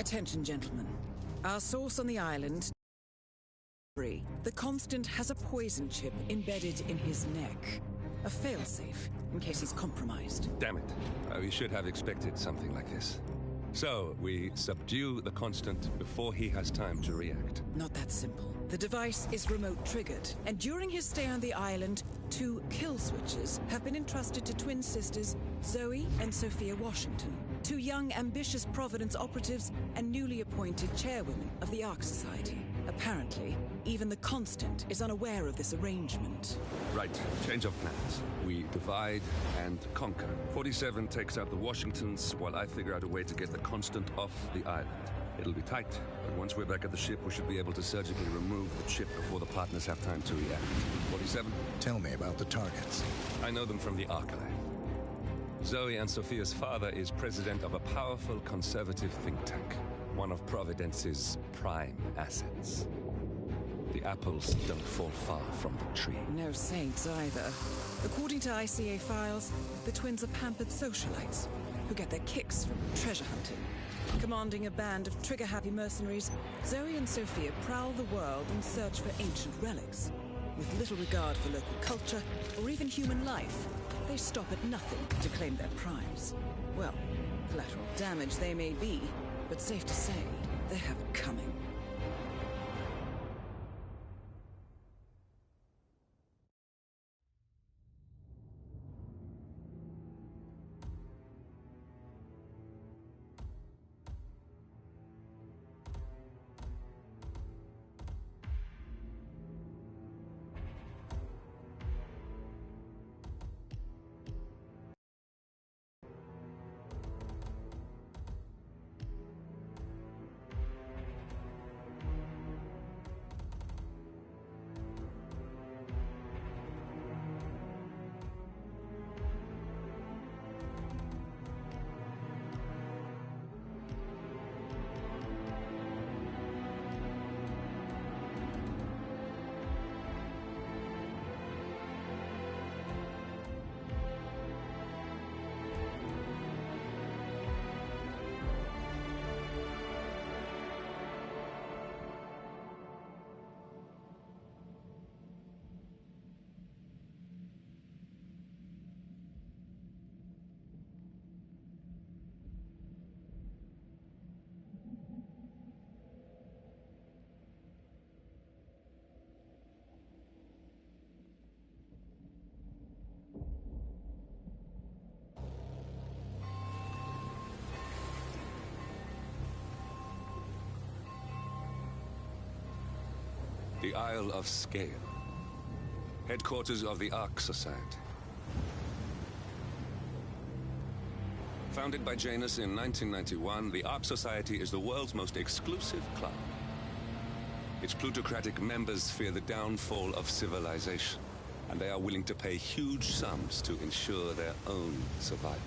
Attention, gentlemen. Our source on the island... The Constant has a poison chip embedded in his neck. A failsafe, in case he's compromised. Damn it. We should have expected something like this. So, we subdue the Constant before he has time to react. Not that simple. The device is remote-triggered, and during his stay on the island, 2 kill switches have been entrusted to twin sisters Zoe and Sophia Washington, 2 young, ambitious Providence operatives and newly appointed chairwomen of the Ark Society. Apparently, even the Constant is unaware of this arrangement. Right. Change of plans. We divide and conquer. 47 takes out the Washingtons, while I figure out a way to get the Constant off the island. It'll be tight, but once we're back at the ship, we should be able to surgically remove the chip before the partners have time to react. 47? Tell me about the targets. I know them from the archive. Zoe and Sophia's father is president of a powerful conservative think tank, one of Providence's prime assets. The apples don't fall far from the tree. No saints either. According to ICA files, the twins are pampered socialites who get their kicks from treasure hunting. Commanding a band of trigger-happy mercenaries, Zoe and Sophia prowl the world in search for ancient relics. With little regard for local culture or even human life, they stop at nothing to claim their prize. Well, collateral damage they may be, but safe to say, they have it coming. The Isle of Scale. Headquarters of the Ark Society. Founded by Janus in 1991, the Ark Society is the world's most exclusive club. Its plutocratic members fear the downfall of civilization, and they are willing to pay huge sums to ensure their own survival.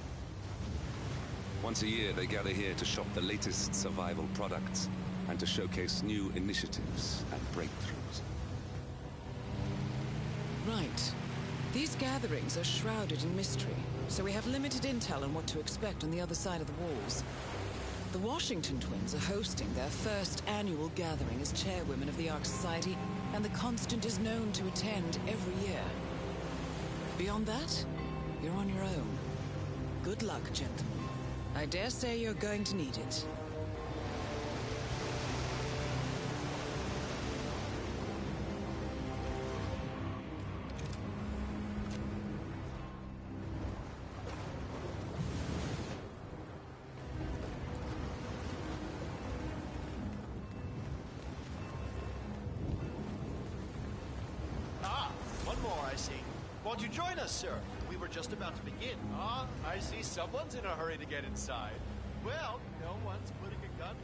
Once a year, they gather here to shop the latest survival products and to showcase new initiatives and breakthroughs. Right. These gatherings are shrouded in mystery, so we have limited intel on what to expect on the other side of the walls. The Washington twins are hosting their first annual gathering as chairwomen of the Ark Society, and the Constant is known to attend every year. Beyond that, you're on your own. Good luck, gentlemen. I dare say you're going to need it. Won't you join us, sir? We were just about to begin. Ah, I see someone's in a hurry to get inside. Well, no one's putting a gun to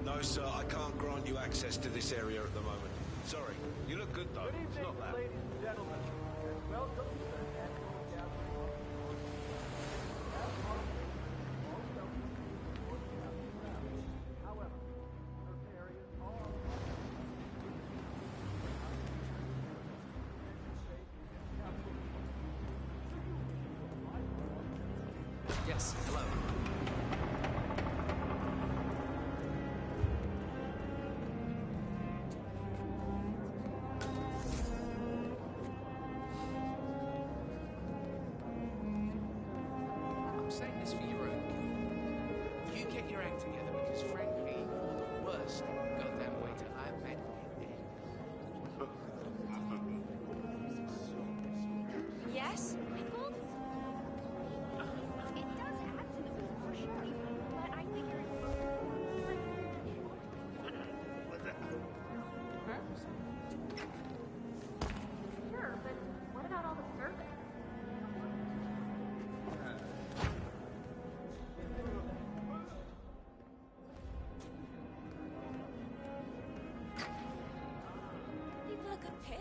your... No, sir, I can't grant you access to this area at the moment. Sorry. You look good, though. Good evening, It's not that. ladies and gentlemen. And welcome to the annual gathering. As moderator, all substances will be found. However, her areas are... Yes, hello.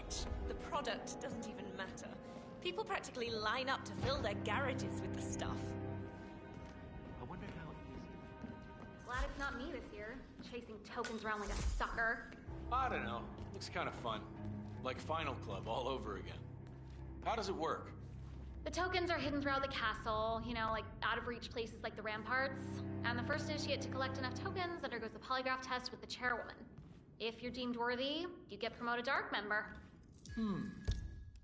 rich. The product doesn't even matter. People practically line up to fill their garages with the stuff. I wonder how easy. Glad it's not me this year, chasing tokens around like a sucker. I don't know. Looks kind of fun. Like Final Club all over again. How does it work? The tokens are hidden throughout the castle, you know, like out of reach places like the ramparts. And the first initiate to collect enough tokens undergoes a polygraph test with the chairwoman. If you're deemed worthy, you get promoted to ARC member.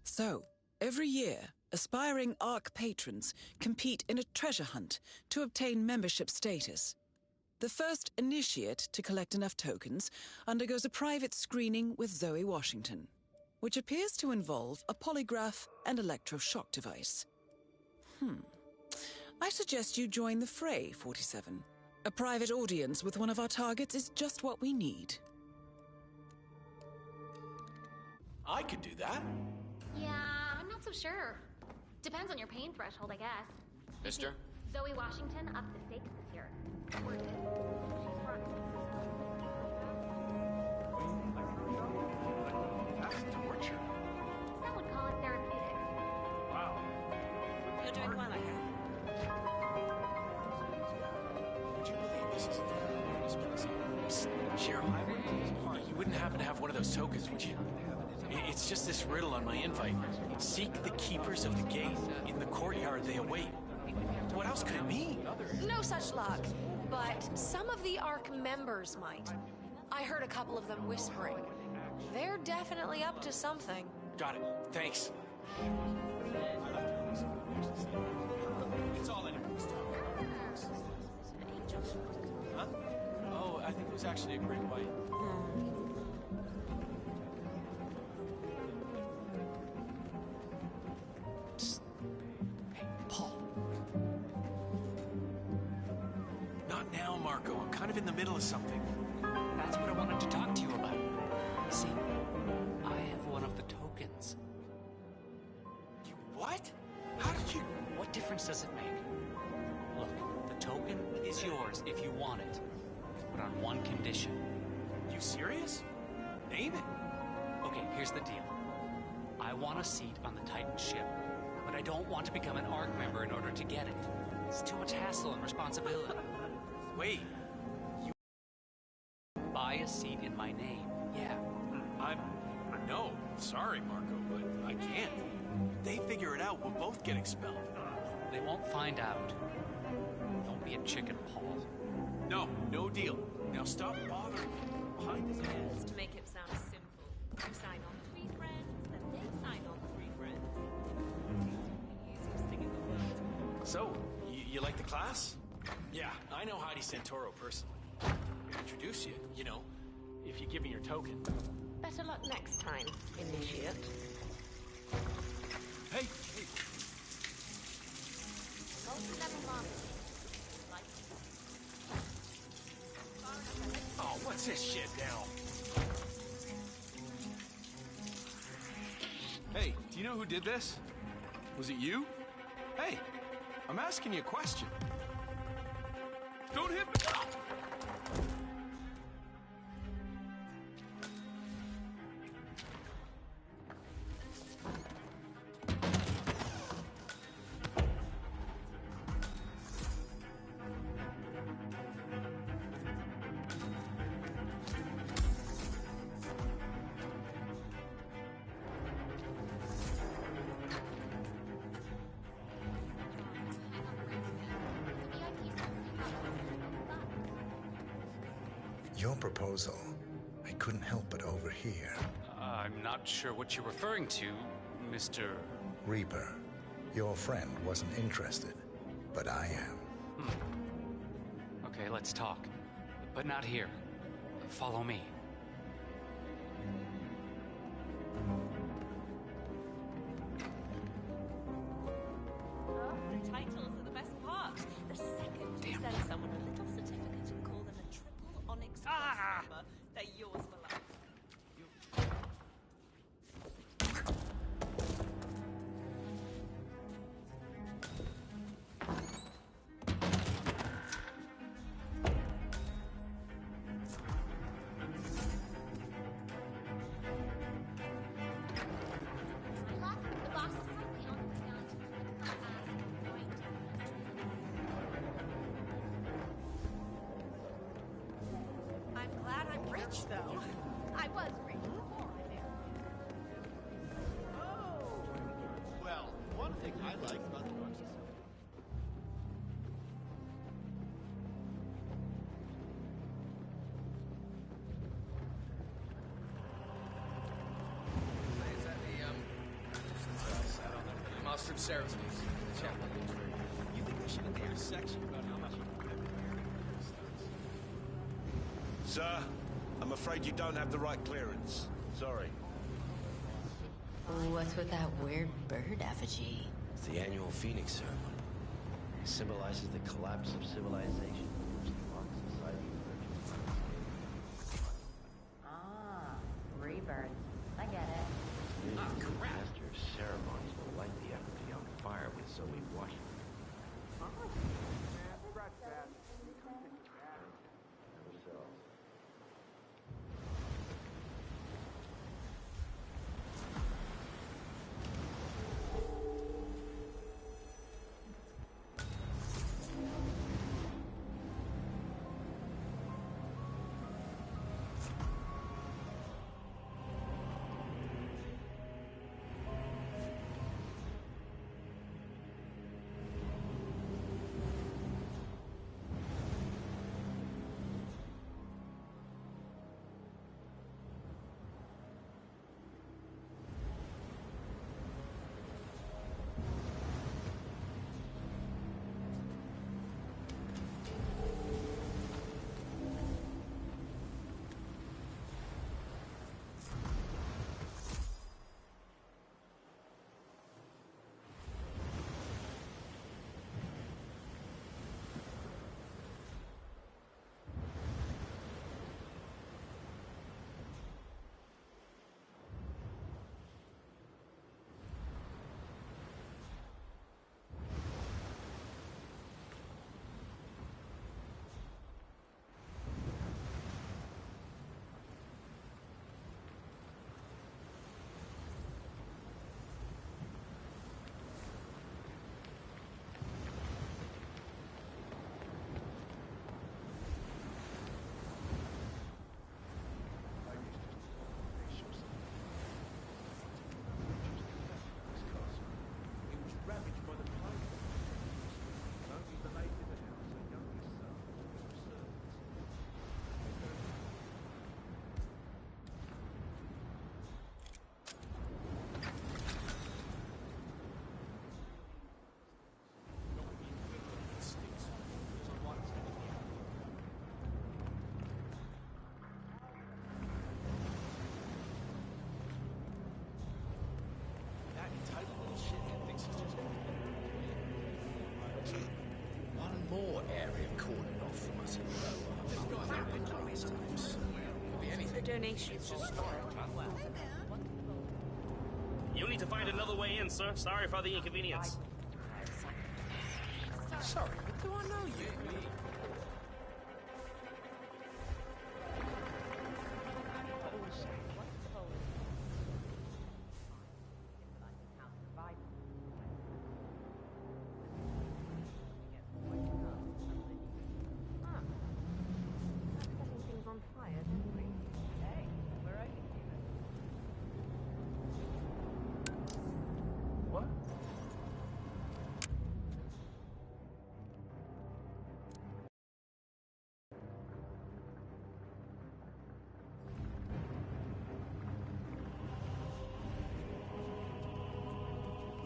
So, every year, aspiring ARC patrons compete in a treasure hunt to obtain membership status. The first initiate to collect enough tokens undergoes a private screening with Zoe Washington, which appears to involve a polygraph and electroshock device. I suggest you join the fray, 47. A private audience with one of our targets is just what we need. I could do that. Yeah, I'm not so sure. Depends on your pain threshold, I guess. Mister? Zoe Washington upped the stakes this year. Worth it. She's front. That's torture. Some would call it therapeutic. Wow. You're doing well, I hope. Would you believe this is the weirdest place I've Cheryl, you wouldn't happen to have one of those tokens, would you? It's just this riddle on my invite. Seek the keepers of the gate. In the courtyard they await. What else could it mean? No such luck, but some of the ARC members might. I heard a couple of them whispering. They're definitely up to something. Got it. Thanks. It's all anybody's talk. Huh? Oh, I think it was actually a great white. Hey, Paul. Not now, Marco. I'm kind of in the middle of something. That's what I wanted to talk to you about. See, I have one of the tokens. You what? How did you... What difference does it make? Look, the token is yours if you want it. But on one condition. You serious? Name it. Okay, here's the deal. I want a seat on the Titan ship, but I don't want to become an ARC member in order to get it. It's too much hassle and responsibility. Wait. Buy a seat in my name. Yeah. No, sorry, Marco, but I can't. If they figure it out, we'll both get expelled. They won't find out. Don't be a chicken, Paul. No, no deal. Now stop bothering me. Behind his head. Just to make it sound simple. You sign on 3 friends, then they sign on 3 friends. It's the easiest thing in the world. So, you like the class? Yeah, I know Heidi Santoro personally. Introduce you, you know, if you give me your token. Better luck next time, initiate. Hey! Oh, what's this shit now? Hey, do you know who did this? Was it you? Hey, I'm asking you a question. Don't hit me! Your proposal, I couldn't help but overhear. I'm not sure what you're referring to, Mr. Reaper, your friend wasn't interested, but I am. Okay, let's talk. But not here. Follow me. Oh, the titles are the best part. The second you send someone a little certificate and call them a triple Onyx Plus member, they're yours for life. rich, though. I was rich before I married. Oh! Well, one thing I like about the North Is that the Master of Ceremonies? Chaplain. You think I should add a section about how much you Sir, I'm afraid you don't have the right clearance. Sorry. What's with that weird bird effigy? It's the annual Phoenix ceremony. It symbolizes the collapse of civilization. Ah, rebirth. I get it. Oh, crap. Master of ceremonies will light the effigy on fire with, so we watch it. One more area cordoned off from us in the lower. I've been to these times. Could be anything. Donations will start well. You'll need to find another way in, sir. Sorry for the inconvenience. Sorry, but do I know you?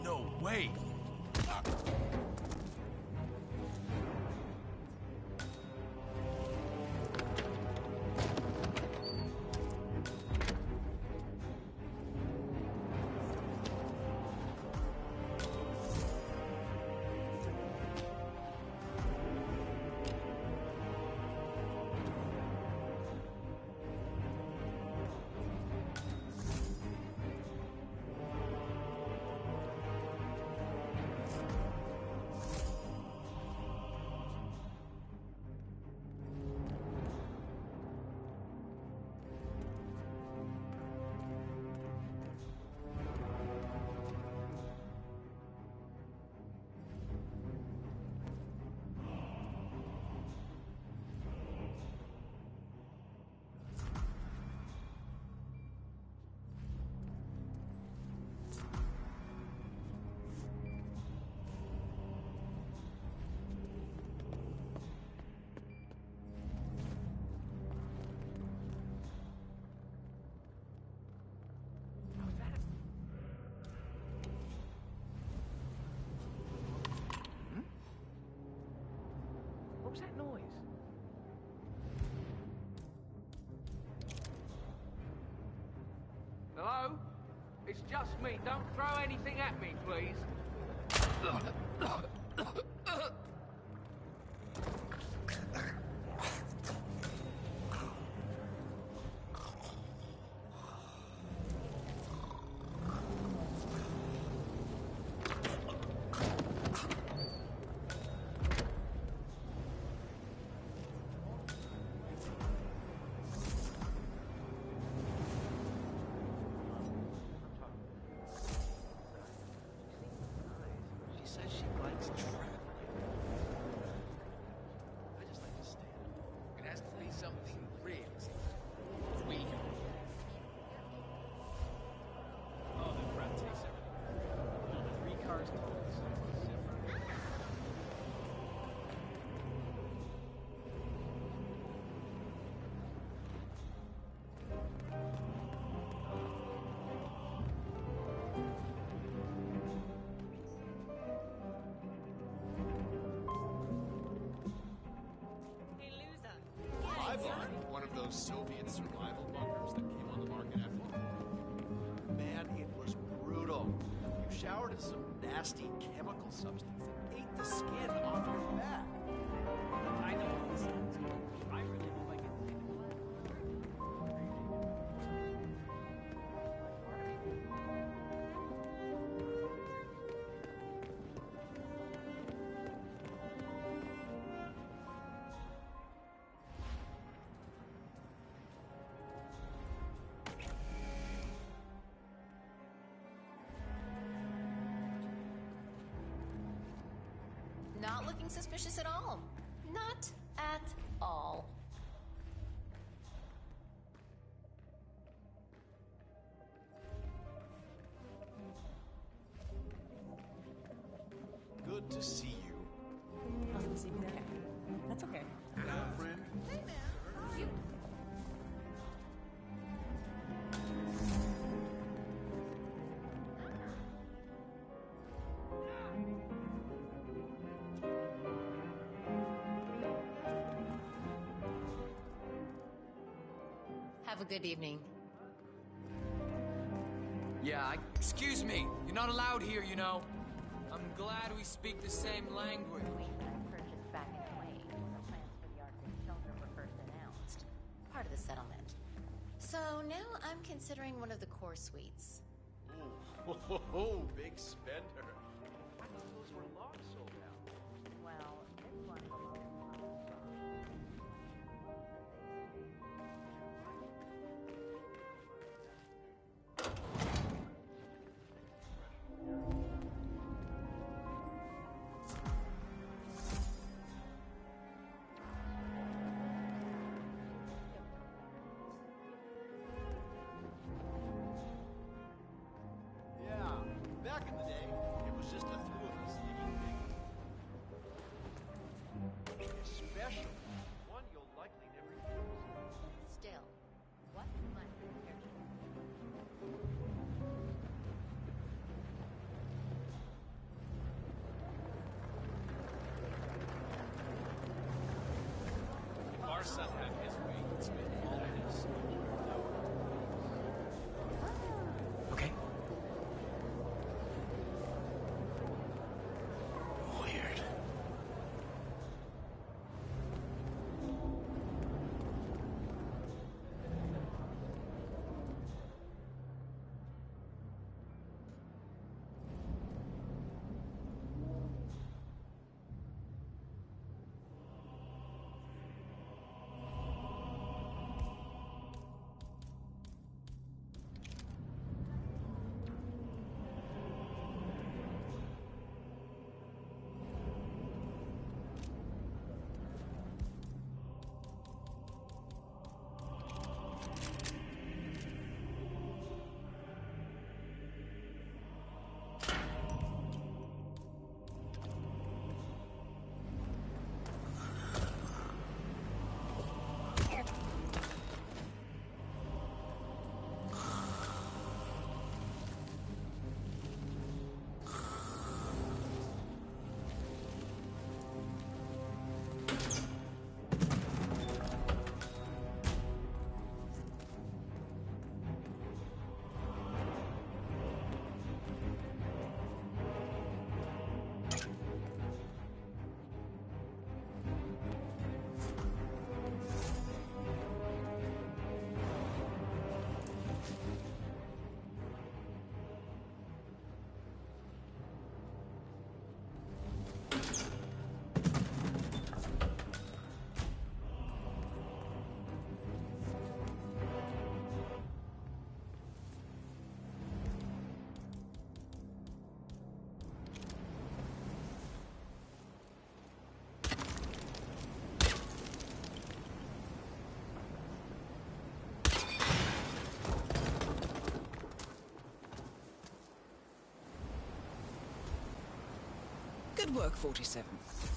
No way! It's just me. Don't throw anything at me, please. She says she likes traveling. I just like to stand. It has to be something real. Sweet. Oh, that crap takes everything. 3 cars total. Hey, loser. I bought one of those Soviet survival bunkers that came on the market after the war. Man, it was brutal. You showered in some nasty chemical substance that ate the skin off your back. I know what this sounds like. I really hope I get to take the class. Not looking suspicious at all. Not at all. Good to see you. Okay. That's okay. Friend? Hey, man. You... Have a good evening. Yeah, excuse me. You're not allowed here, you know. I'm glad we speak the same language. Purchased back in May. The plans for the Arctic shelter were first announced. Part of the settlement. So now I'm considering one of the core suites. Ooh, big spender. I thought those were long sold out. Well, this one belongs Yeah, back in the day, it was Good work, 47.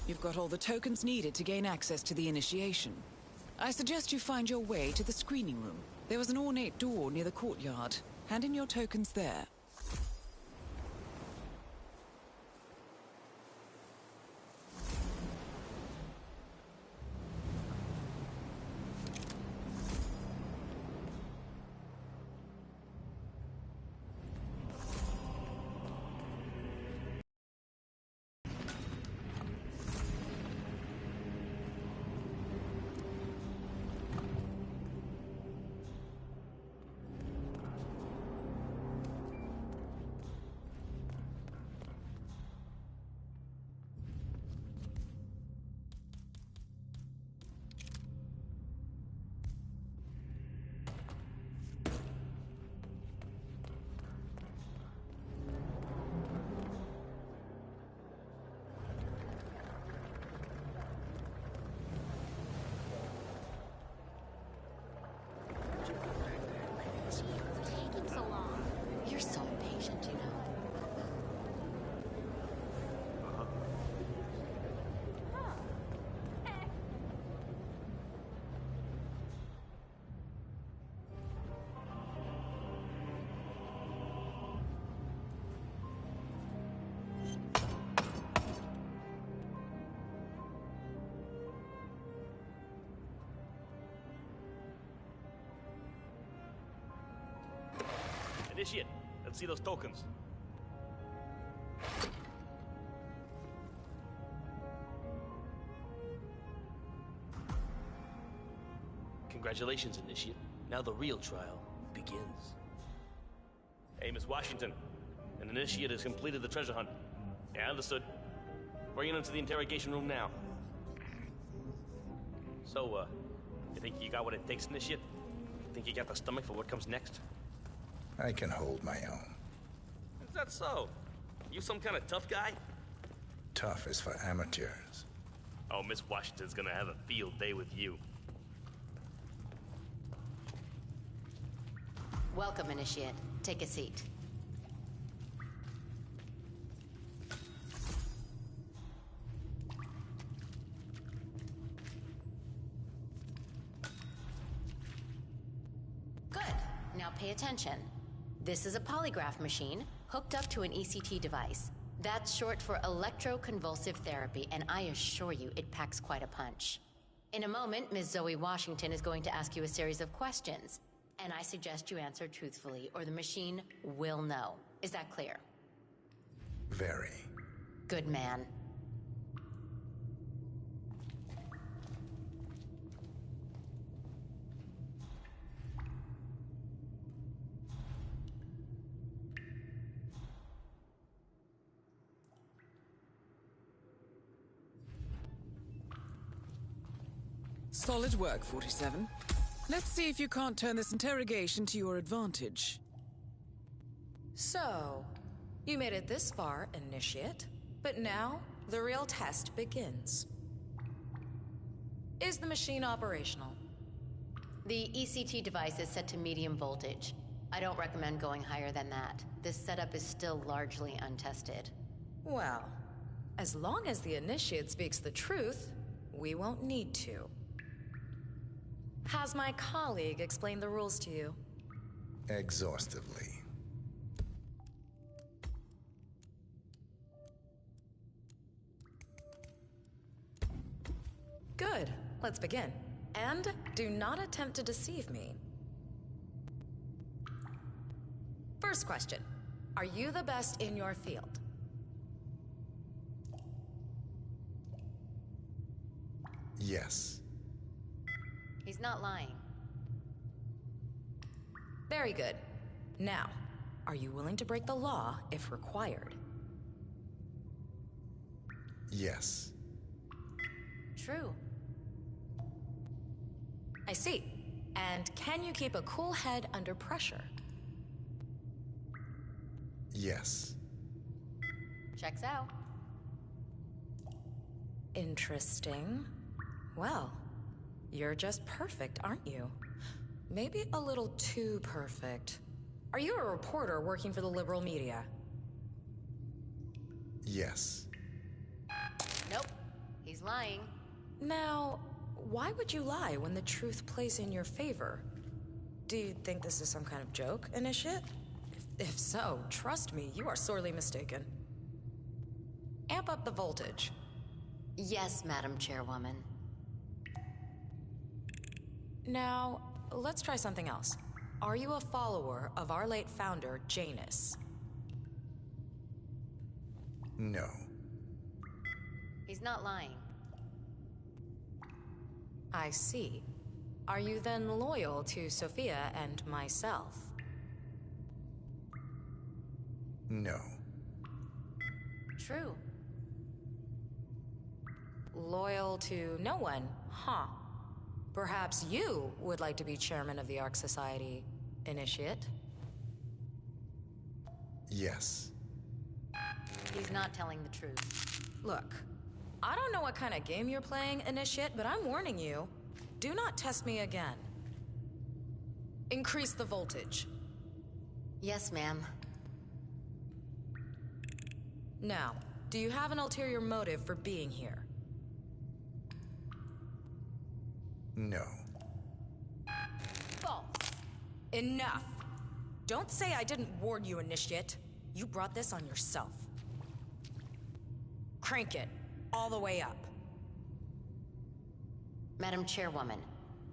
You've got all the tokens needed to gain access to the initiation. I suggest you find your way to the screening room. There was an ornate door near the courtyard. Hand in your tokens there. You're so impatient, you know. Initiate. Let's see those tokens. Congratulations, Initiate. Now the real trial begins. Hey, Miss Washington. An Initiate has completed the treasure hunt. Yeah, understood. Bring it into the interrogation room now. So, you think you got what it takes, Initiate? Think you got the stomach for what comes next? I can hold my own. Is that so? You some kind of tough guy? Tough is for amateurs. Oh, Miss Washington's gonna have a field day with you. Welcome, Initiate. Take a seat. Good. Now pay attention. This is a polygraph machine hooked up to an ECT device. That's short for electroconvulsive therapy, and I assure you it packs quite a punch. In a moment, Ms. Zoe Washington is going to ask you a series of questions, and I suggest you answer truthfully, or the machine will know. Is that clear? Very. Good man. Solid work, 47. Let's see if you can't turn this interrogation to your advantage. So, you made it this far, Initiate, but now the real test begins. Is the machine operational? The ECT device is set to medium voltage. I don't recommend going higher than that. This setup is still largely untested. Well, as long as the Initiate speaks the truth, we won't need to. Has my colleague explained the rules to you? Exhaustively. Good. Let's begin. And do not attempt to deceive me. First question. Are you the best in your field? Yes. He's not lying. Very good. Now, are you willing to break the law if required? Yes. True. I see. And can you keep a cool head under pressure? Yes. Checks out. Interesting. Well, you're just perfect, aren't you? Maybe a little too perfect. Are you a reporter working for the liberal media? Yes. He's lying. Now, why would you lie when the truth plays in your favor? Do you think this is some kind of joke, Initiate? If so, trust me, you are sorely mistaken. Amp up the voltage. Yes, Madam Chairwoman. Now, let's try something else. Are you a follower of our late founder, Janus? No. He's not lying. I see. Are you then loyal to Sophia and myself? No. True. Loyal to no one, huh? Perhaps you would like to be chairman of the Ark Society, Initiate? Yes. He's not telling the truth. Look, I don't know what kind of game you're playing, Initiate, but I'm warning you. Do not test me again. Increase the voltage. Yes, ma'am. Now, do you have an ulterior motive for being here? No. False. Enough. Don't say I didn't warn you, Initiate. You brought this on yourself. Crank it. All the way up. Madam Chairwoman,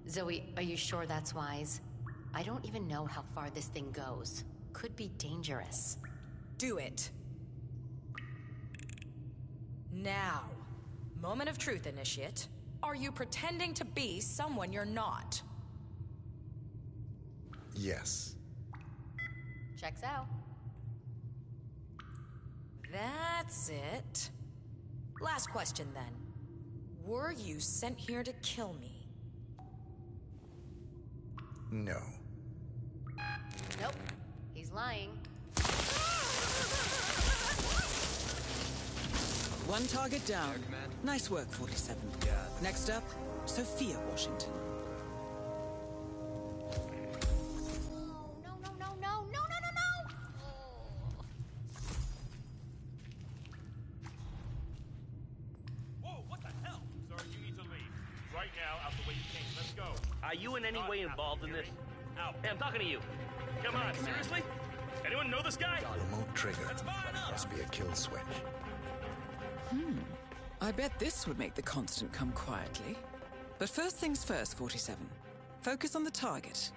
Zoe, are you sure that's wise? I don't even know how far this thing goes. Could be dangerous. Do it. Now. Moment of truth, Initiate. Are you pretending to be someone you're not? Yes. Checks out. That's it. Last question, then. Were you sent here to kill me? No. Nope. He's lying. One target down. Nice work, 47. Next up, Sophia Washington. No. Whoa, what the hell? Sir, you need to leave. Right now, out the way you came. Let's go. Are you in any way involved in this? Out. Hey, I'm talking to you. Come on, seriously? Anyone know this guy? Remote trigger. That's far enough. Must be a kill switch. I bet this would make the constant come quietly. But first things first, 47. Focus on the target.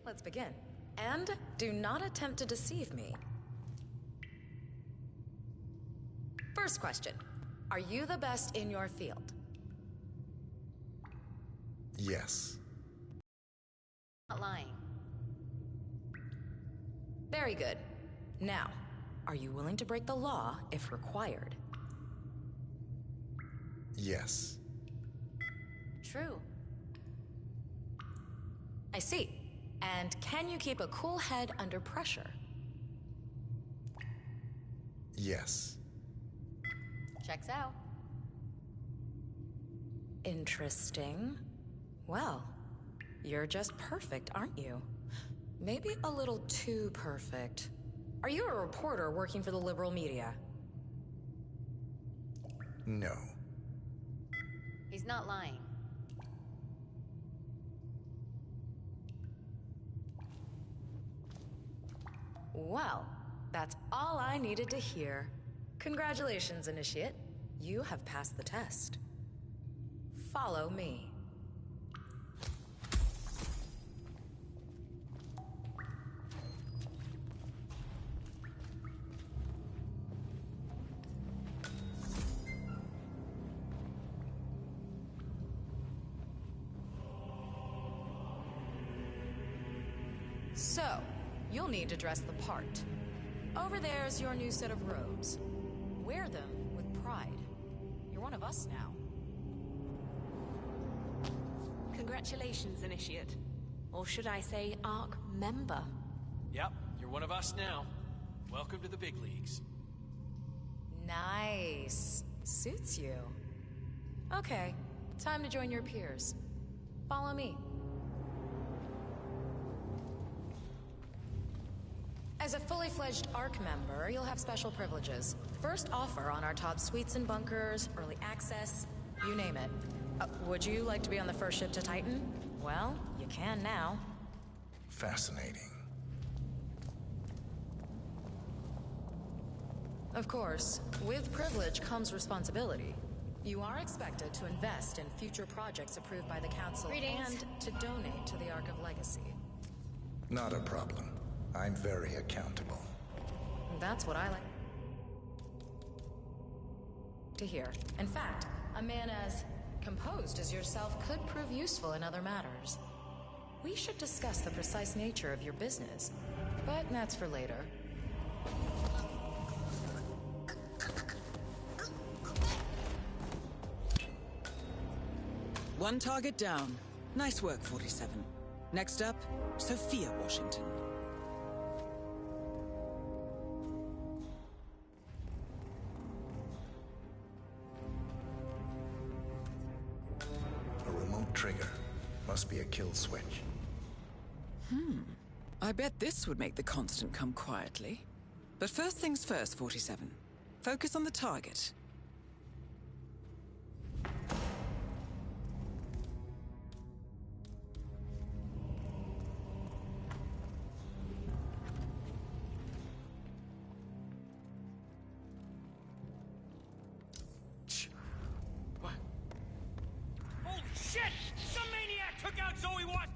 Let's begin. And do not attempt to deceive me. First question. Are you the best in your field? Yes. Not lying. Very good. Now, are you willing to break the law if required? Yes. True. I see. And can you keep a cool head under pressure? Yes. Checks out. Interesting. Well, you're just perfect, aren't you? Maybe a little too perfect. Are you a reporter working for the liberal media? No. He's not lying. Well, that's all I needed to hear. Congratulations, Initiate. You have passed the test. Follow me. So, you'll need to dress the part. Over there's your new set of robes. Wear them with pride. You're one of us now. Congratulations, Initiate. Or should I say, ARC member. Yep, you're one of us now. Welcome to the big leagues. Nice. Suits you. Okay, time to join your peers. Follow me. As a fully fledged ARC member, you'll have special privileges. First offer on our top suites and bunkers, early access, you name it. Would you like to be on the first ship to Titan? Well, you can now. Fascinating. Of course, with privilege comes responsibility. You are expected to invest in future projects approved by the Council. Greetings. And to donate to the Ark of Legacy. Not a problem. I'm very accountable. That's what I like to hear. In fact, a man as composed as yourself could prove useful in other matters. We should discuss the precise nature of your business, but that's for later. One target down. Nice work, 47. Next up, Sophia Washington. A remote trigger. Must be a kill switch. I bet this would make the Constant come quietly. But first things first, 47. Focus on the target. What? Holy shit! Some maniac took out Zoe Watt!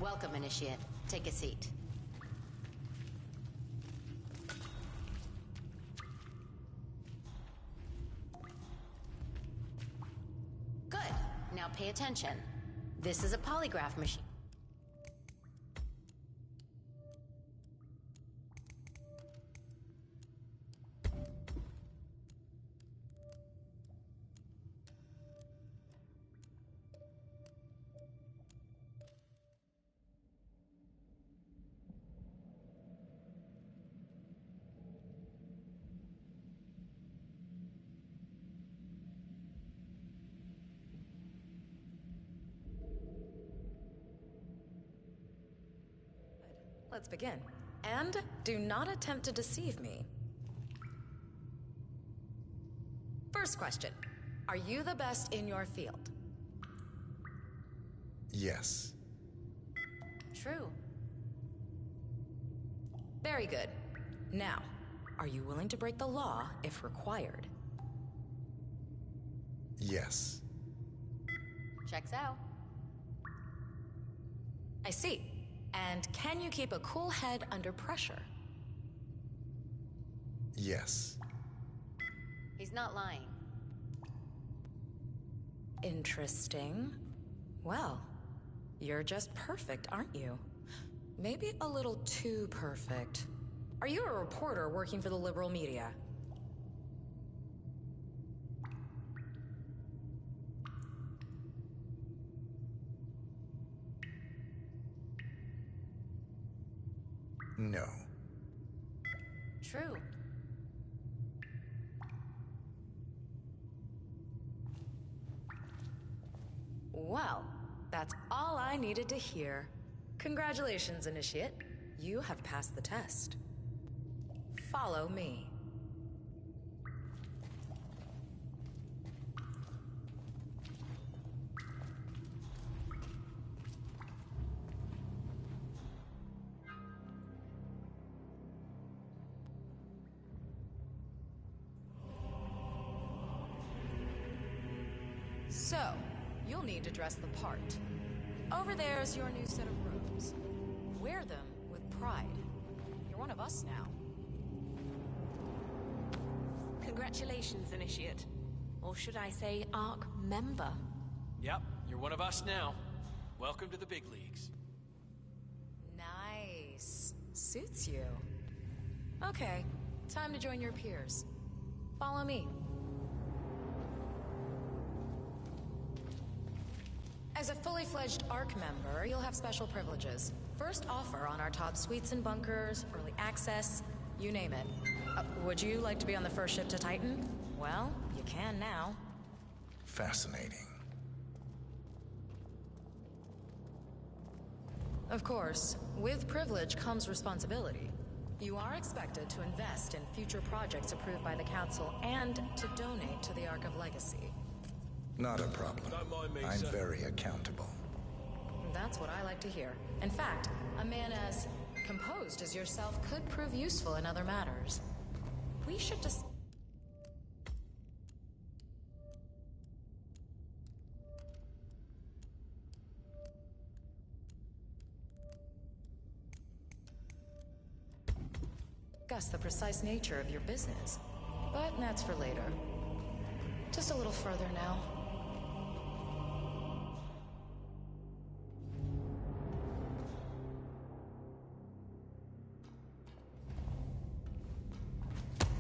Welcome, Initiate. Take a seat. Good. Now pay attention. This is a polygraph machine. Let's begin. And do not attempt to deceive me. First question. Are you the best in your field? Yes. True. Very good. Now, are you willing to break the law if required? Yes. Checks out. I see. And can you keep a cool head under pressure? Yes. He's not lying. Interesting. Well, you're just perfect, aren't you? Maybe a little too perfect. Are you a reporter working for the liberal media? No. True. Well, that's all I needed to hear. Congratulations, Initiate. You have passed the test. Follow me. So, you'll need to dress the part. Over there's your new set of robes. Wear them with pride. You're one of us now. Congratulations, Initiate. Or should I say, ARC member? Yep, you're one of us now. Welcome to the big leagues. Nice. Suits you. Okay, time to join your peers. Follow me. As a fully fledged ARC member, you'll have special privileges. First offer on our top suites and bunkers, early access, you name it. Would you like to be on the first ship to Titan? Well, you can now. Fascinating. Of course, with privilege comes responsibility. You are expected to invest in future projects approved by the Council and to donate to the Ark of Legacy. Not a problem. Don't mind me, I'm sir. very accountable. That's what I like to hear. In fact, a man as composed as yourself could prove useful in other matters. We should just... discuss the precise nature of your business. But that's for later. Just a little further now.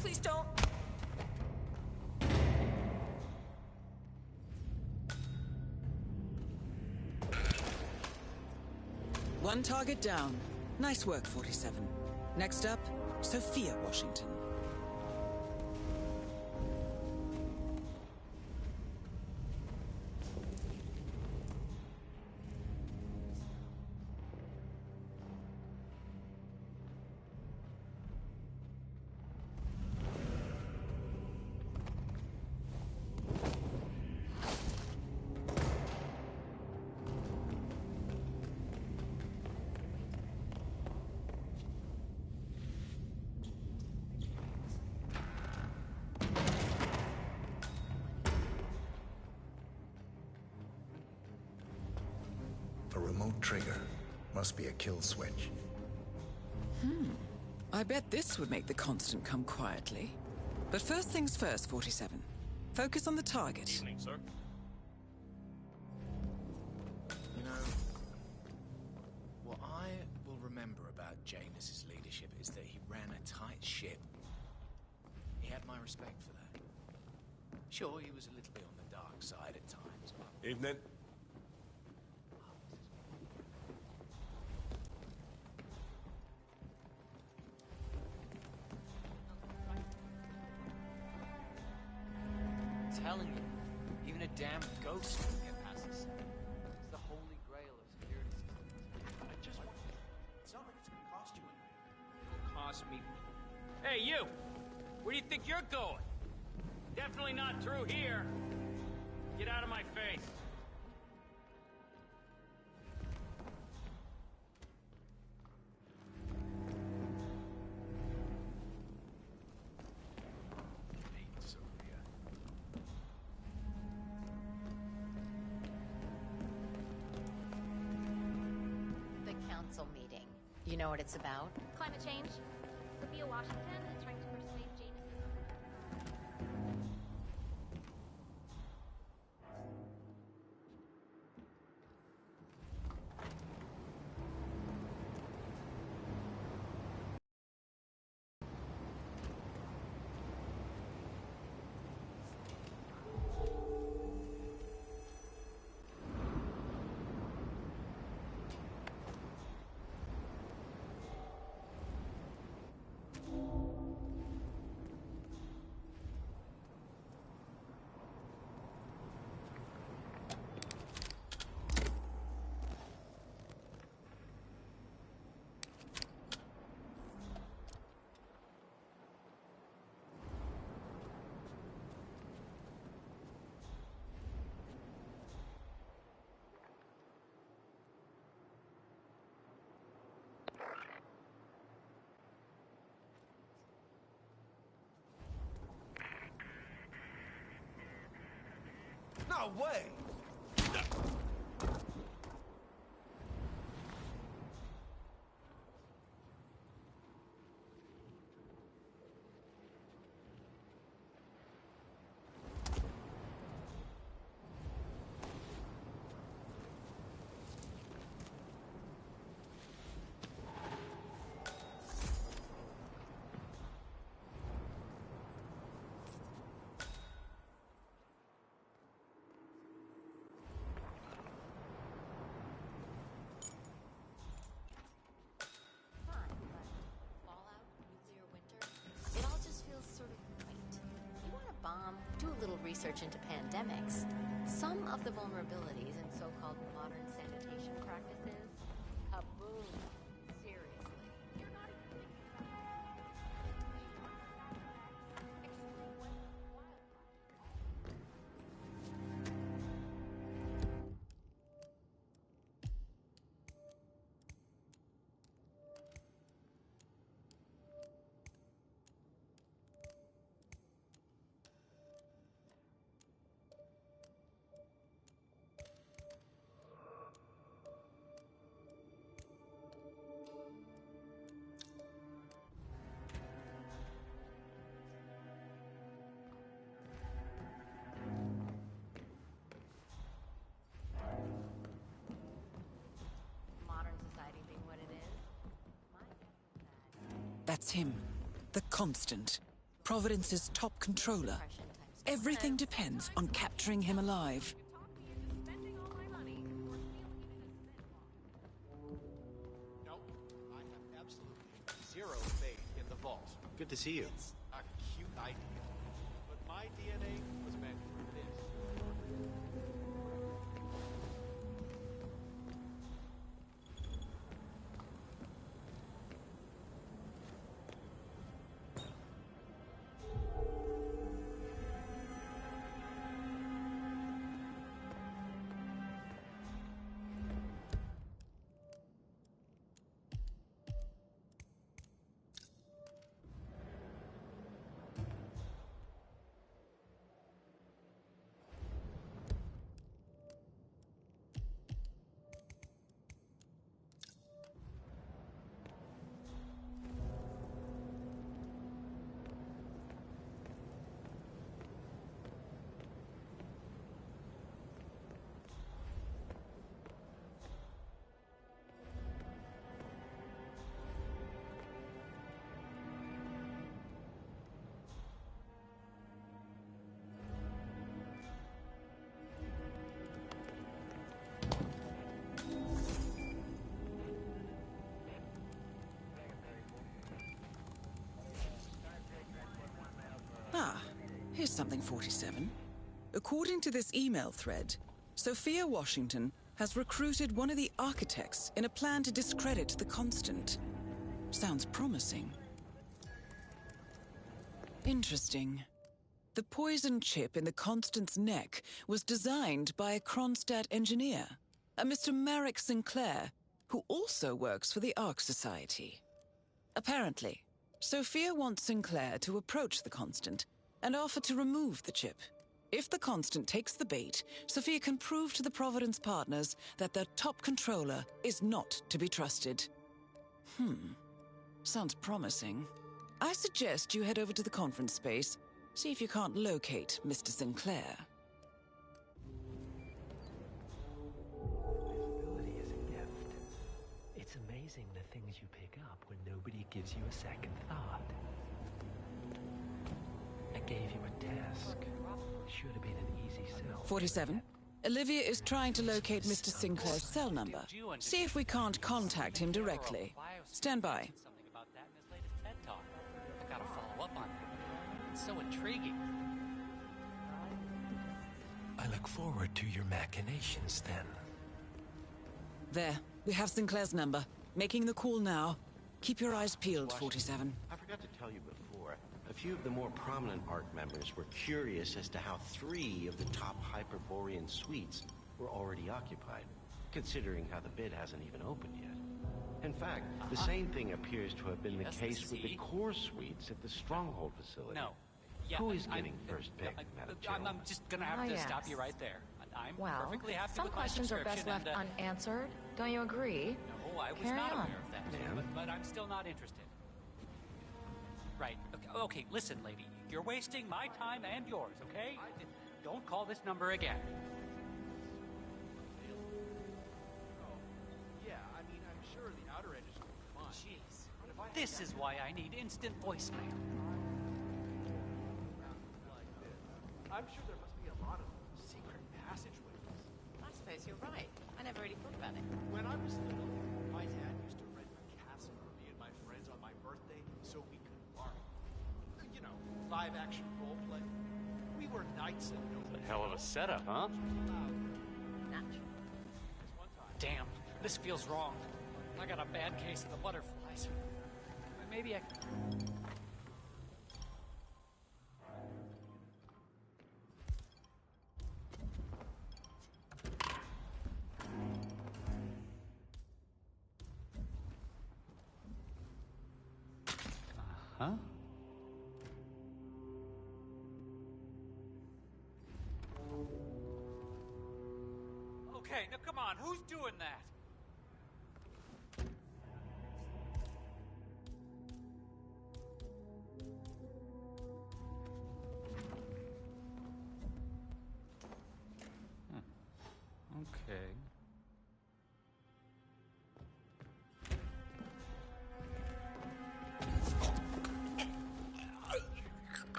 Please don't. One target down. Nice work, 47. Next up, Sophia Washington. A remote trigger. Must be a kill switch. I bet this would make the Constant come quietly. But first things first, 47. Focus on the target. Evening, sir. You know, what I will remember about Janus's leadership is that he ran a tight ship. He had my respect for that. Sure, he was a little bit on the dark side at times, but... Evening. I'm telling you, even a damn ghost can get past this. It's the holy grail of security systems. I just want... It's not like it's gonna cost you anything. It'll cost me. Hey, you! Where do you think you're going? Definitely not through here. Get out of my face. council meeting. You know what it's about? Climate change. Sophia Washington is trying to persuade Jameson. No way! It all just feels sort of quaint. You want to bomb, do a little research into pandemics. Some of the vulnerabilities in so-called modern sanitation practices. Kaboom! Seriously. You're not even thinking about modern society being what it is. That's him. The Constant. Providence's top controller. Everything depends on capturing him alive. Nope. I have absolutely zero faith in the vault. Good to see you. It's a cute idea. But my DNA was meant for this. Here's something 47. According to this email thread, Sophia Washington has recruited one of the architects in a plan to discredit the Constant. Sounds promising. Interesting. The poison chip in the Constant's neck was designed by a Kronstadt engineer, a Mr. Marek Sinclair, who also works for the Ark Society. Apparently, Sophia wants Sinclair to approach the Constant and offer to remove the chip. If the Constant takes the bait, Sophia can prove to the Providence partners that their top controller is not to be trusted. Sounds promising. I suggest you head over to the conference space, see if you can't locate Mr. Sinclair. Visibility is a gift. It's amazing the things you pick up when nobody gives you a second thought. I gave you a task. Should have been an easy sell. 47. Olivia is trying to locate Mr. Sinclair's cell number. See if we can't contact him directly. Stand by. Something about that in his latest TED Talk. I gotta follow up on that. It's so intriguing. I look forward to your machinations then. There, we have Sinclair's number. Making the call now. Keep your eyes peeled, 47. I forgot to tell you before, a few of the more prominent ARC members were curious as to how 3 of the top Hyperborean suites were already occupied, considering how the bid hasn't even opened yet. In fact, the same thing appears to have been the case with the core suites at the Stronghold facility. No. Yeah, Who is getting first pick, Madam Chairwoman? I'm just gonna have to stop you right there. I'm Well, perfectly happy some with my questions are best subscription left and, unanswered. Don't you agree? No, I was Carry not on. aware of that. But I'm still not interested. Right. Okay, listen, lady. You're wasting my time and yours, okay? Don't call this number again. Yeah, I mean, I'm sure the outer edges will be fine. Jeez. This is why I need instant voicemail. I'm sure there must be a lot of secret passageways. I suppose you're right. I never really thought about it. When I was little, my dad used to rent a castle for me and my friends on my birthday so we could LARP. You know, live-action roleplay. We were knights and nobles. A hell of a setup, huh? Damn, this feels wrong. I got a bad case of the butterflies. Maybe I can... Huh? Okay, now come on, who's doing that? Okay.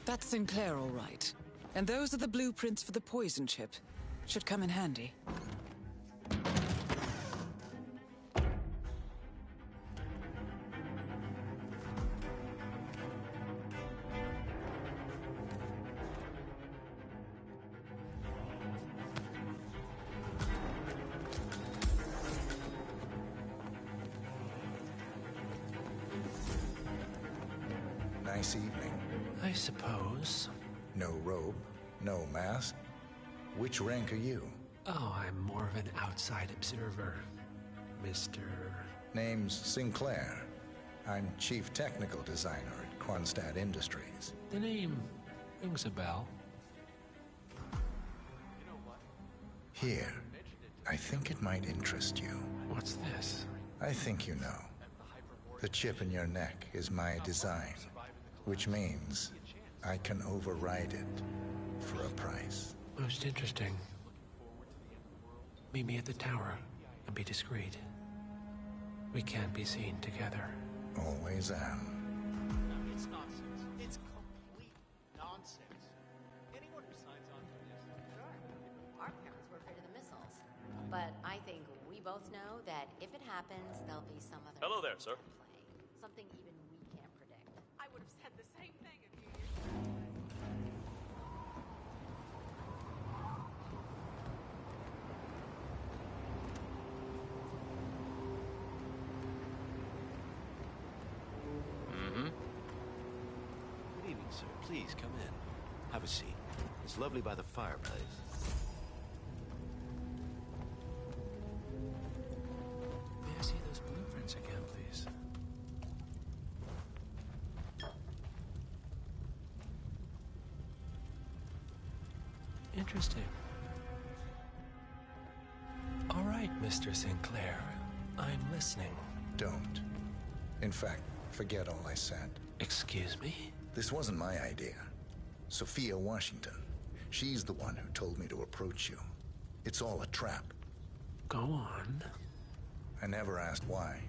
That's Sinclair, all right. And those are the blueprints for the poison chip. Should come in handy. Nice evening. I suppose. No robe, no mask. Which rank are you? Oh, I'm more of an outside observer, Mr. Name's Sinclair. I'm Chief Technical Designer at Quonset Industries. The name rings a bell. Here, I think it might interest you. What's this? I think you know. The chip in your neck is my design, which means I can override it for a price. Most interesting. Meet me at the tower and be discreet. We can't be seen together. Always am. It's nonsense. It's complete nonsense. Anyone who signs on for this... Sure. Our parents were afraid of the missiles. But I think we both know that if it happens, there'll be some other... Hello there, sir. ...play. Something even we can't predict. I would have said the same thing a few years ago. Good evening, sir. Please come in. Have a seat. It's lovely by the fireplace. May I see those blueprints again, please? Interesting. All right, Mr. Sinclair. I'm listening. Don't. In fact, forget all I said. Excuse me? This wasn't my idea. Sophia Washington. She's the one who told me to approach you. It's all a trap. Go on. I never asked why.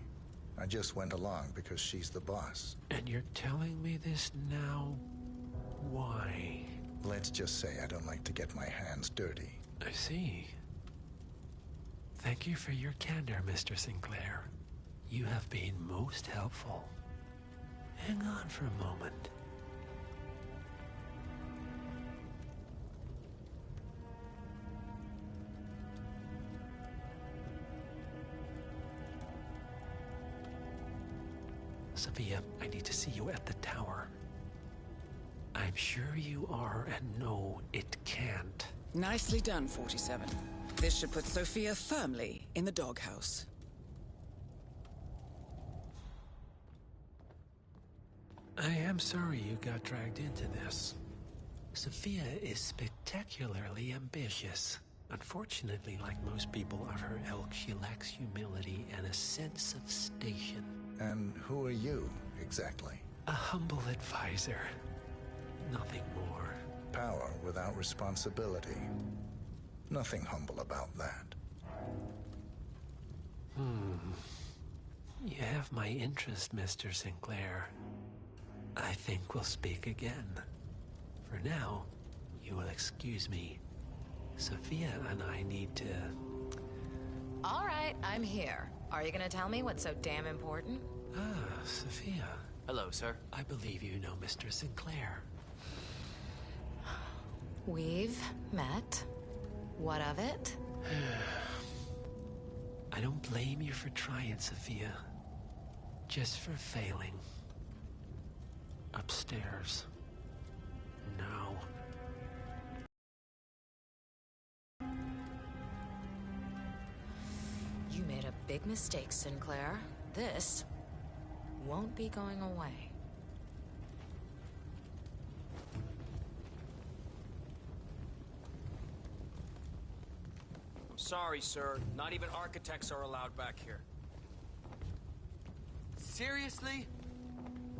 I just went along because she's the boss. And you're telling me this now? Why? Let's just say I don't like to get my hands dirty. I see. Thank you for your candor, Mr. Sinclair. You have been most helpful. Hang on for a moment. Sophia, I need to see you at the tower. I'm sure you are, and no, it can't. Nicely done, 47. This should put Sophia firmly in the doghouse. I am sorry you got dragged into this. Sophia is spectacularly ambitious. Unfortunately, like most people of her ilk, she lacks humility and a sense of station. And who are you, exactly? A humble advisor. Nothing more. Power without responsibility. Nothing humble about that. You have my interest, Mr. Sinclair. I think we'll speak again. For now, you will excuse me. Sophia and I need to... All right, I'm here. Are you gonna tell me what's so damn important? Ah, Sophia. Hello, sir. I believe you know Mr. Sinclair. We've met. What of it? I don't blame you for trying, Sophia. Just for failing. Upstairs. Now. You made a big mistake, Sinclair. This won't be going away. I'm sorry, sir. Not even architects are allowed back here. Seriously?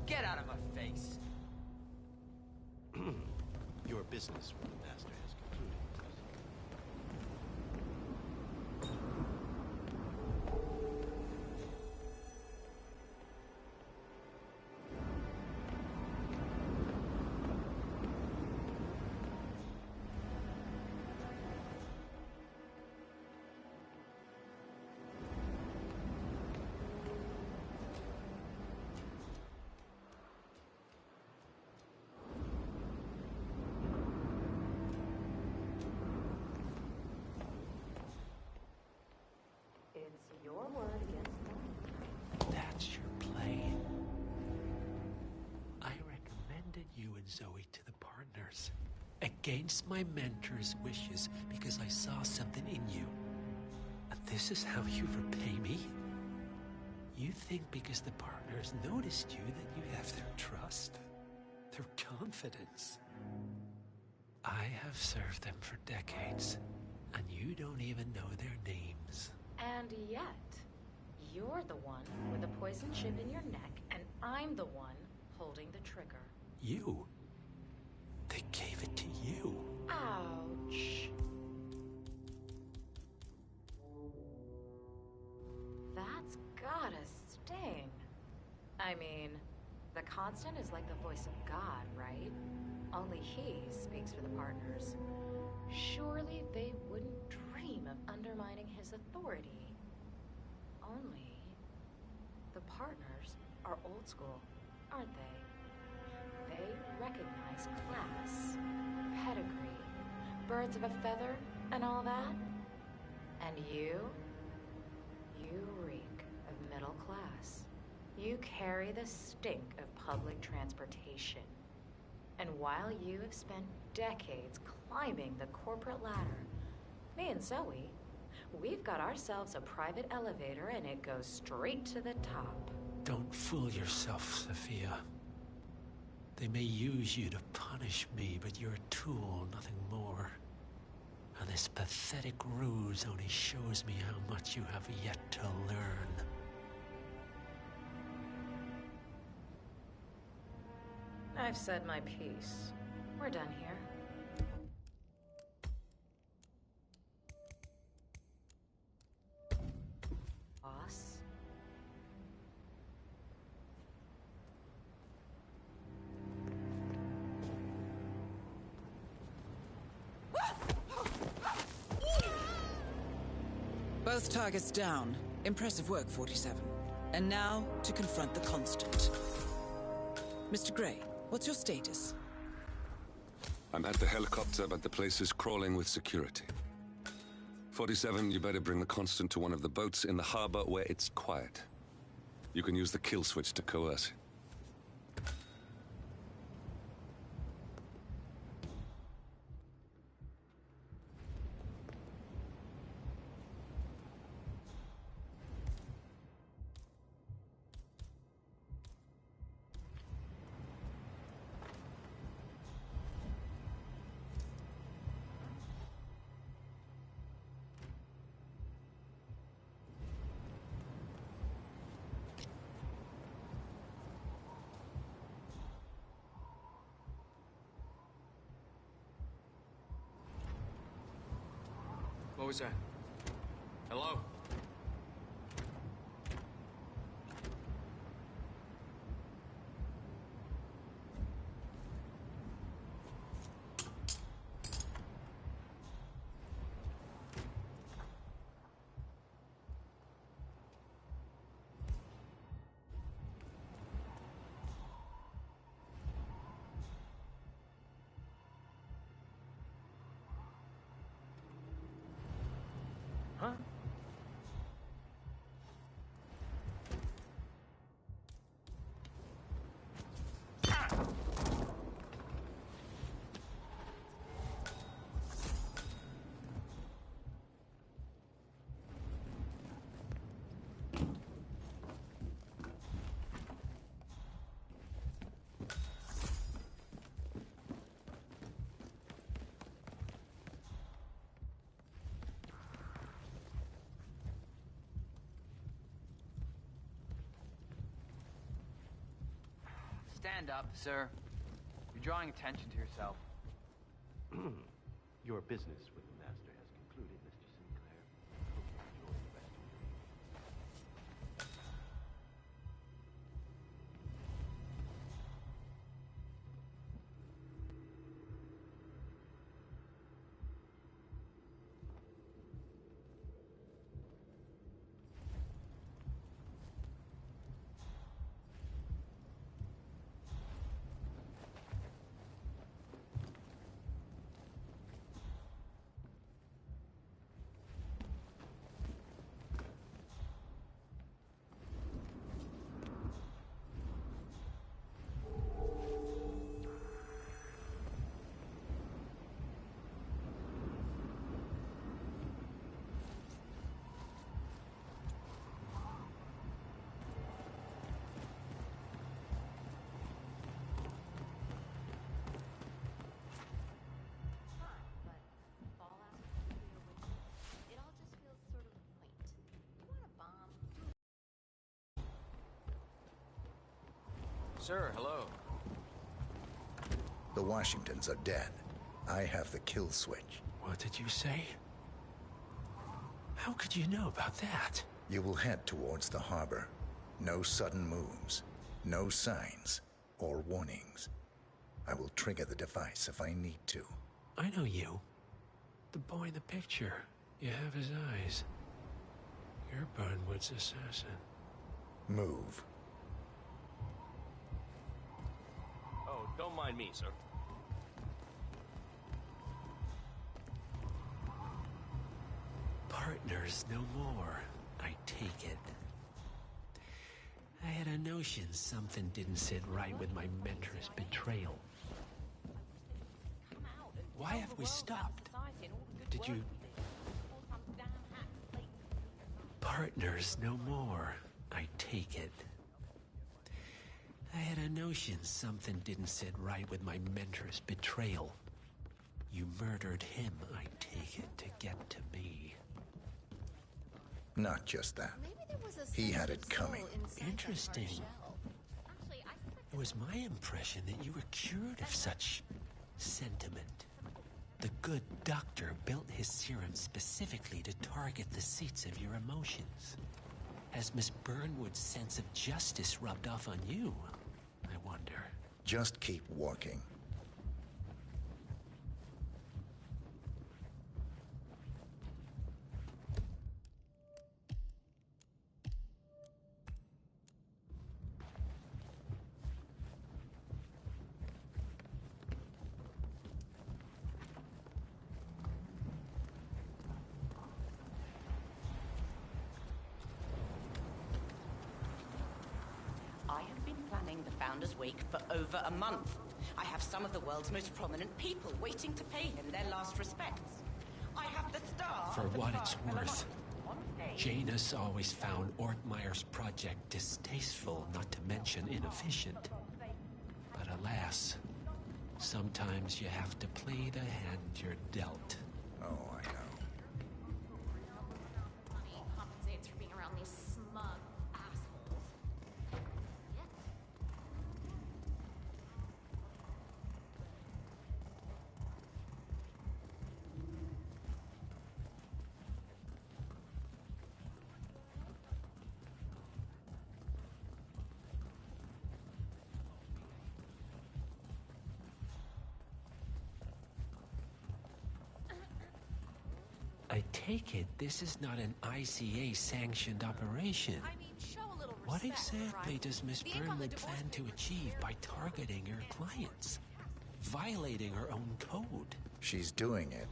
Get out of my face. Your business with the master has concluded. That's your play. I recommended you and Zoe to the partners. Against my mentor's wishes, because I saw something in you. And this is how you repay me? You think because the partners noticed you that you have their trust? Their confidence? I have served them for decades, and you don't even know their names. And yet, you're the one with the poison chip in your neck, and I'm the one holding the trigger. You? They gave it to you. Ouch. That's gotta sting. I mean, the Constant is like the voice of God, right? Only he speaks for the partners. Surely they wouldn't dream of undermining his authority. Only the partners are old school, aren't they? They recognize class, pedigree, birds of a feather, and all that. And you reek of middle class. You carry the stink of public transportation. And while you have spent decades climbing the corporate ladder, me and Zoe, we've got ourselves a private elevator and it goes straight to the top. Don't fool yourself, Sophia. They may use you to punish me, but you're a tool, nothing more. And this pathetic ruse only shows me how much you have yet to learn. I've said my piece. We're done here. Boss? Both targets down. Impressive work, 47. And now, to confront the Constant. Mr. Gray, what's your status? I'm at the helicopter, but the place is crawling with security. 47, you better bring the Constant to one of the boats in the harbor where it's quiet. You can use the kill switch to coerce it. What was that? Hello? Huh? Stand up, sir. You're drawing attention to yourself. Your business with the Master has concluded, Mr. Sinclair. Hope you enjoy the rest of your evening. Sir, hello. The Washingtons are dead. I have the kill switch. What did you say? How could you know about that? You will head towards the harbor. No sudden moves, no signs or warnings. I will trigger the device if I need to. I know you. The boy in the picture. You have his eyes. You're Burnwood's assassin. Move. Oh, don't mind me, sir. Partners no more, I take it. I had a notion something didn't sit right with my mentor's betrayal. Why have we stopped? Did you... Partners no more, I take it. I had a notion something didn't sit right with my mentor's betrayal. You murdered him, I take take it to get to me. Not just that. He had it coming. Interesting. It was my impression that you were cured of such sentiment. The good doctor built his serum specifically to target the seats of your emotions. Has Miss Burnwood's sense of justice rubbed off on you, I wonder? Just keep walking. I have been planning the Founders Week for over a month. I have some of the world's most prominent people waiting to pay him their last respects. I have the star... For what it's worth, Janus always found Ortmeyer's project distasteful, not to mention inefficient. But alas, sometimes you have to play the hand you're dealt. Oh, I know. Money compensates for being around these smug assholes. I take it this is not an ICA-sanctioned operation. I mean, show a little What respect, exactly right? does Miss The ink on the Burnwood divorce plan to achieve by targeting her clients? Violating her own code? She's doing it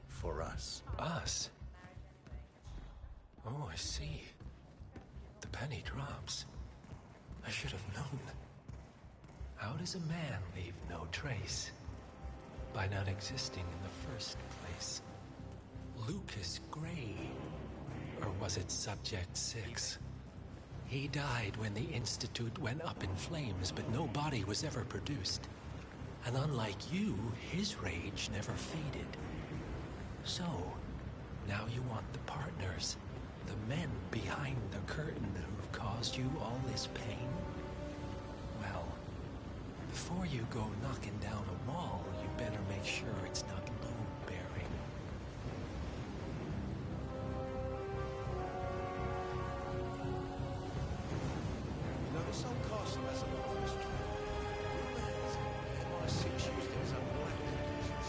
for us. Us? Oh, I see. The penny drops. I should have known. How does a man leave no trace? By not existing in the first place. Lucas Gray. Or was it Subject 6? He died when the Institute went up in flames, but no body was ever produced. And unlike you, his rage never faded. So, now you want the partners, the men behind the curtain who've caused you all this pain? Well, before you go knocking down a wall, you better make sure it's not load-bearing. You know, this old castle has a lot of history. MI6 used it as a black conditions.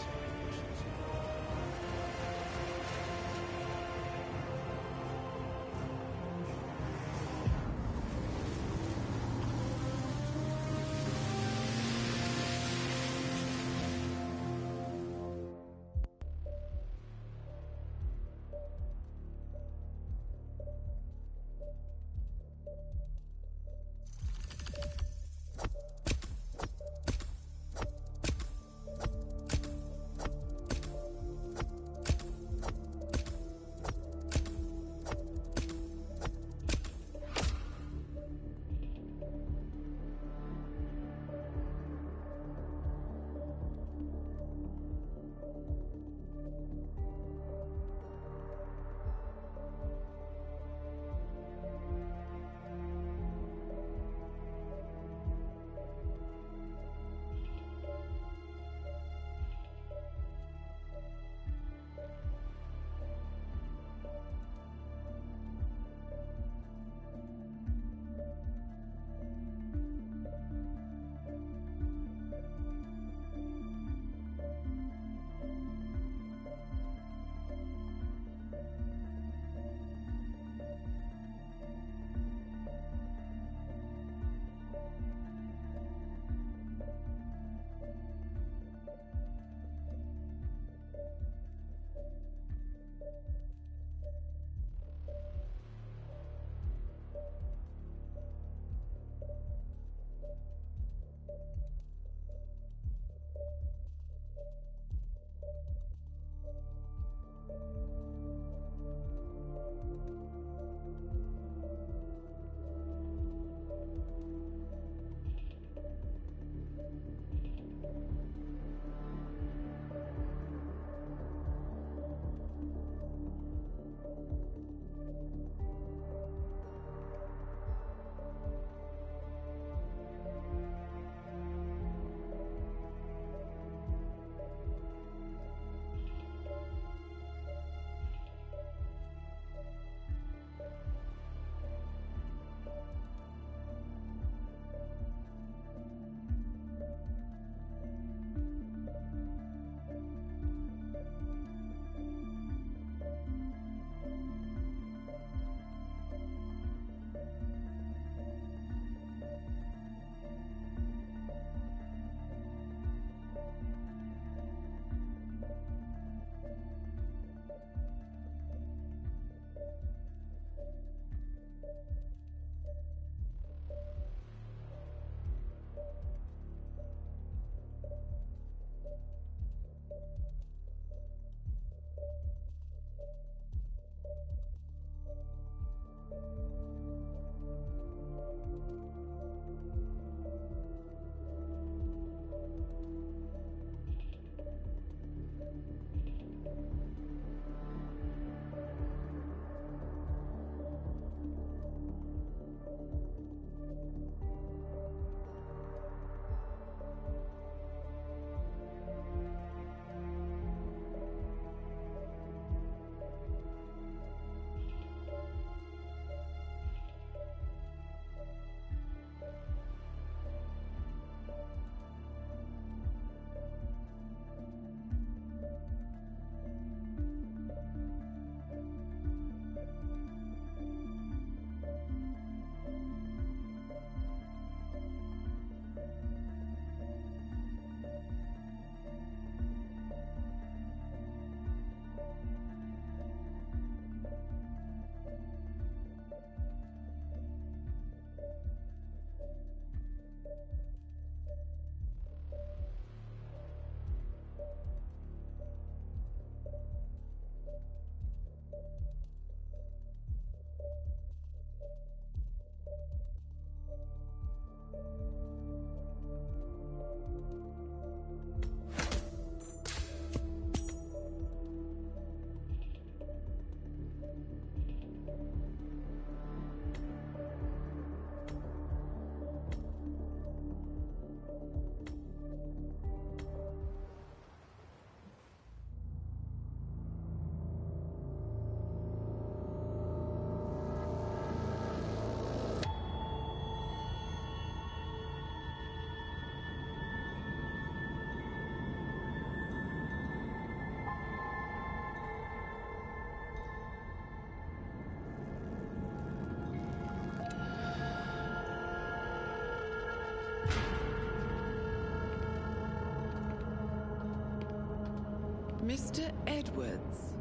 Mr. Edwards,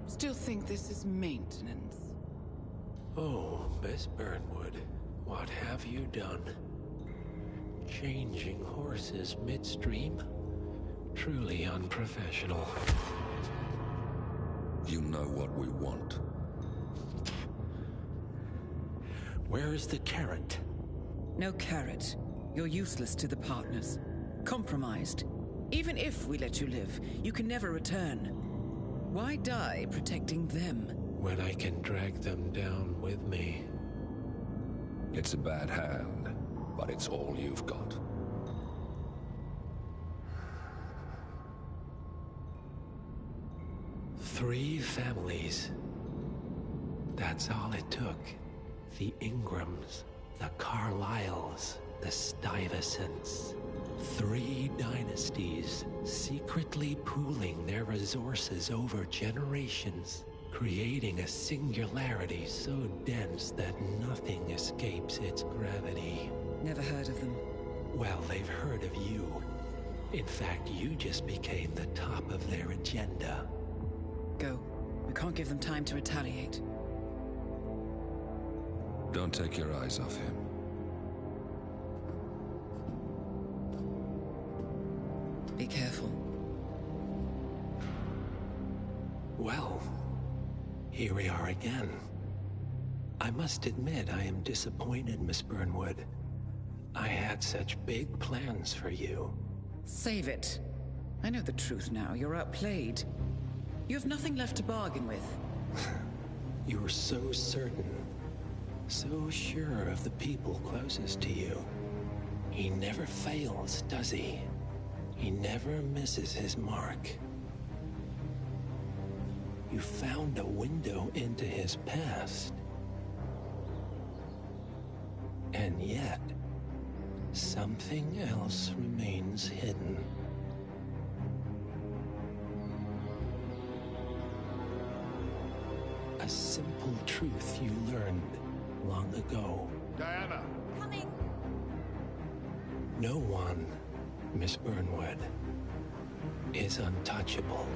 still think this is maintenance? Oh, Miss Burnwood, what have you done? Changing horses midstream? Truly unprofessional. You know what we want. Where is the carrot? No carrot. You're useless to the partners. Compromised. Even if we let you live, you can never return. Why die protecting them? When I can drag them down with me. It's a bad hand, but it's all you've got. Three families. That's all it took. The Ingrams, the Carlyles, the Stuyvesants. 3 dynasties, secretly pooling their resources over generations, creating a singularity so dense that nothing escapes its gravity. Never heard of them. Well, they've heard of you. In fact, you just became the top of their agenda. Go. We can't give them time to retaliate. Don't take your eyes off him. Be careful. Well, here we are again. I must admit I am disappointed, Miss Burnwood. I had such big plans for you. Save it. I know the truth now. You're outplayed. You have nothing left to bargain with. You were so certain. So sure of the people closest to you. He never fails, does he? He never misses his mark. You found a window into his past. And yet, something else remains hidden. A simple truth you learned long ago. Diana! Coming! No one, Miss Burnwood, is untouchable.